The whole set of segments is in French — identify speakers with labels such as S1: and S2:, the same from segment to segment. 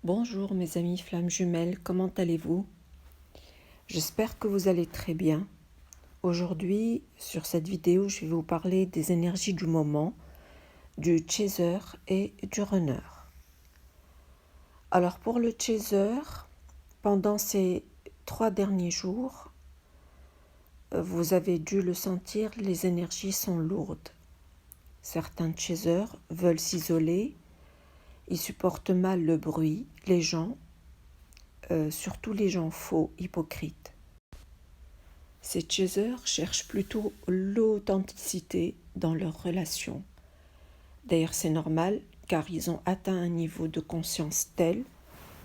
S1: Bonjour mes amis flammes jumelles, comment allez-vous? J'espère que vous allez très bien. Aujourd'hui, sur cette vidéo, je vais vous parler des énergies du moment, du chaser et du runner. Alors pour le chaser, pendant ces 3 derniers jours, vous avez dû le sentir, les énergies sont lourdes. Certains chasers veulent s'isoler, ils supportent mal le bruit, les gens, surtout les gens faux, hypocrites. Ces chasers cherchent plutôt l'authenticité dans leurs relations. D'ailleurs, c'est normal car ils ont atteint un niveau de conscience tel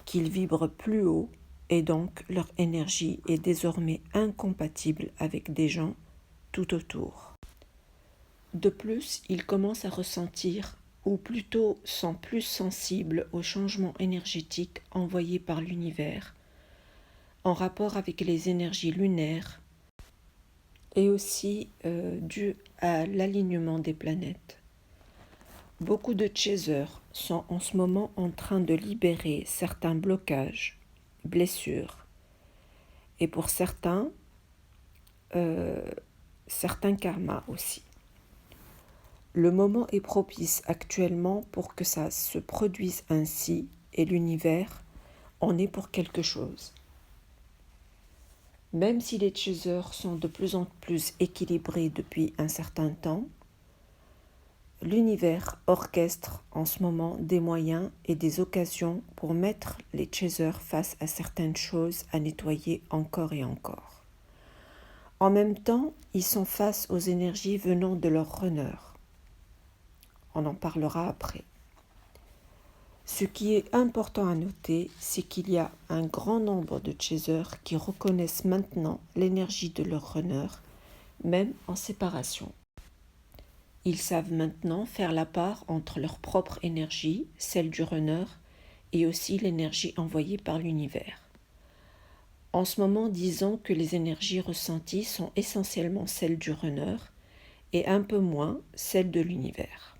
S1: qu'ils vibrent plus haut et donc leur énergie est désormais incompatible avec des gens tout autour. De plus, ils commencent à ressentir, ou plutôt sont plus sensibles aux changements énergétiques envoyés par l'univers, en rapport avec les énergies lunaires, et aussi dû à l'alignement des planètes. Beaucoup de chasers sont en ce moment en train de libérer certains blocages, blessures, et pour certains karmas aussi. Le moment est propice actuellement pour que ça se produise ainsi, et l'univers en est pour quelque chose. Même si les chasers sont de plus en plus équilibrés depuis un certain temps, l'univers orchestre en ce moment des moyens et des occasions pour mettre les chasers face à certaines choses à nettoyer encore et encore. En même temps, ils sont face aux énergies venant de leurs runners. On en parlera après. Ce qui est important à noter, c'est qu'il y a un grand nombre de chasers qui reconnaissent maintenant l'énergie de leurs runners, même en séparation. Ils savent maintenant faire la part entre leur propre énergie, celle du runner, et aussi l'énergie envoyée par l'univers. En ce moment, disons que les énergies ressenties sont essentiellement celles du runner et un peu moins celles de l'univers.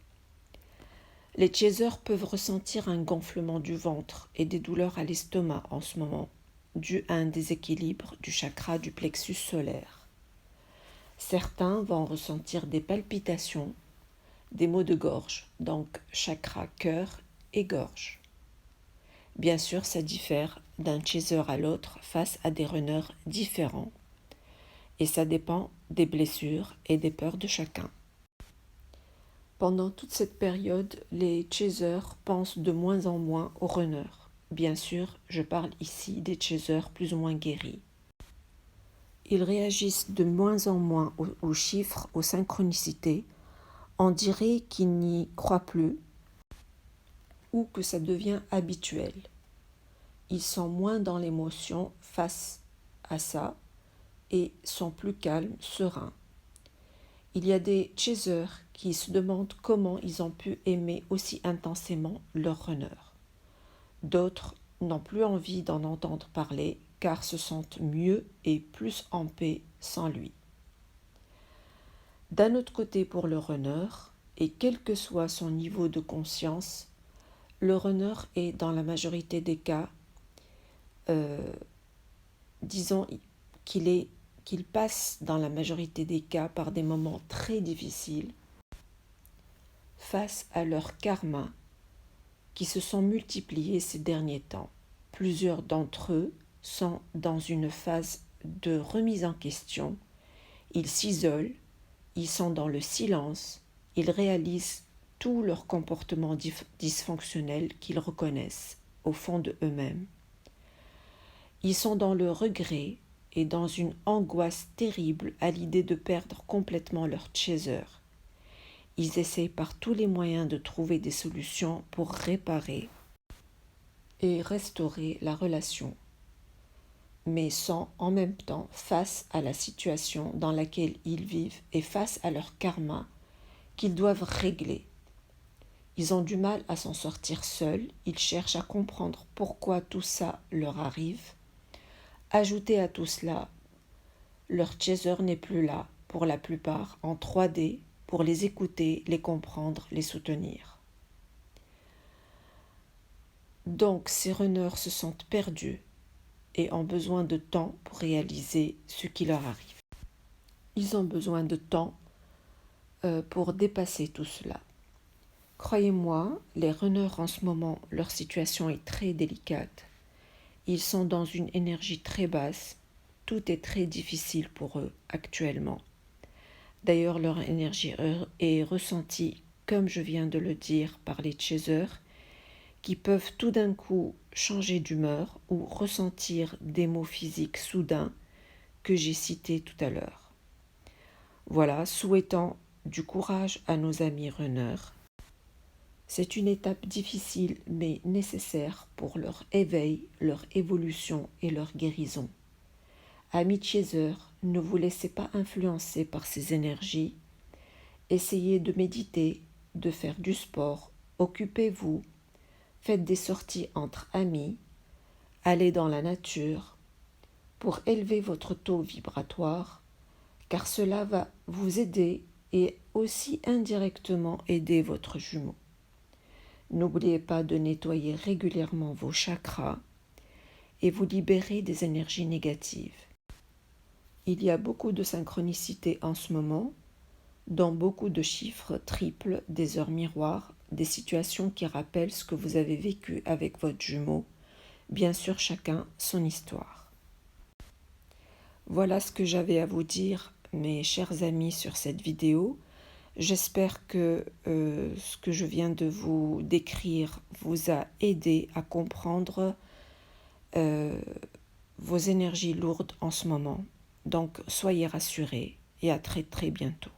S1: Les chasers peuvent ressentir un gonflement du ventre et des douleurs à l'estomac en ce moment, dû à un déséquilibre du chakra du plexus solaire. Certains vont ressentir des palpitations, des maux de gorge, donc chakra cœur et gorge. Bien sûr, ça diffère d'un chaser à l'autre face à des runners différents et ça dépend des blessures et des peurs de chacun. Pendant toute cette période, les chasers pensent de moins en moins aux runners. Bien sûr, je parle ici des chasers plus ou moins guéris. Ils réagissent de moins en moins aux chiffres, aux synchronicités. On dirait qu'ils n'y croient plus ou que ça devient habituel. Ils sont moins dans l'émotion face à ça et sont plus calmes, sereins. Il y a des chasers qui se demandent comment ils ont pu aimer aussi intensément leur runner. D'autres n'ont plus envie d'en entendre parler car se sentent mieux et plus en paix sans lui. D'un autre côté, pour le runner, et quel que soit son niveau de conscience, le runner est dans la majorité des cas, disons qu'il passe dans la majorité des cas par des moments très difficiles face à leur karma qui se sont multipliés ces derniers temps. Plusieurs d'entre eux sont dans une phase de remise en question, ils s'isolent, ils sont dans le silence, ils réalisent tout leur comportement dysfonctionnel qu'ils reconnaissent au fond de eux-mêmes. Ils sont dans le regret et dans une angoisse terrible à l'idée de perdre complètement leur chaser. Ils essaient par tous les moyens de trouver des solutions pour réparer et restaurer la relation, mais sont en même temps face à la situation dans laquelle ils vivent et face à leur karma qu'ils doivent régler. Ils ont du mal à s'en sortir seuls, ils cherchent à comprendre pourquoi tout ça leur arrive. Ajoutez à tout cela, leur chaser n'est plus là, pour la plupart, en 3D, pour les écouter, les comprendre, les soutenir. Donc ces runners se sentent perdus et ont besoin de temps pour réaliser ce qui leur arrive. Ils ont besoin de temps pour dépasser tout cela. Croyez-moi, les runners en ce moment, leur situation est très délicate. Ils sont dans une énergie très basse. Tout est très difficile pour eux actuellement. D'ailleurs, leur énergie est ressentie, comme je viens de le dire, par les chasers, qui peuvent tout d'un coup changer d'humeur ou ressentir des maux physiques soudains que j'ai cités tout à l'heure. Voilà, souhaitant du courage à nos amis runners. C'est une étape difficile mais nécessaire pour leur éveil, leur évolution et leur guérison. Amis chasers, ne vous laissez pas influencer par ces énergies. Essayez de méditer, de faire du sport, occupez-vous, faites des sorties entre amis, allez dans la nature pour élever votre taux vibratoire, car cela va vous aider et aussi indirectement aider votre jumeau. N'oubliez pas de nettoyer régulièrement vos chakras et vous libérer des énergies négatives. Il y a beaucoup de synchronicité en ce moment, dont beaucoup de chiffres triples, des heures miroirs, des situations qui rappellent ce que vous avez vécu avec votre jumeau, bien sûr chacun son histoire. Voilà ce que j'avais à vous dire, mes chers amis, sur cette vidéo. J'espère que ce que je viens de vous décrire vous a aidé à comprendre vos énergies lourdes en ce moment. Donc, soyez rassurés et à très très bientôt.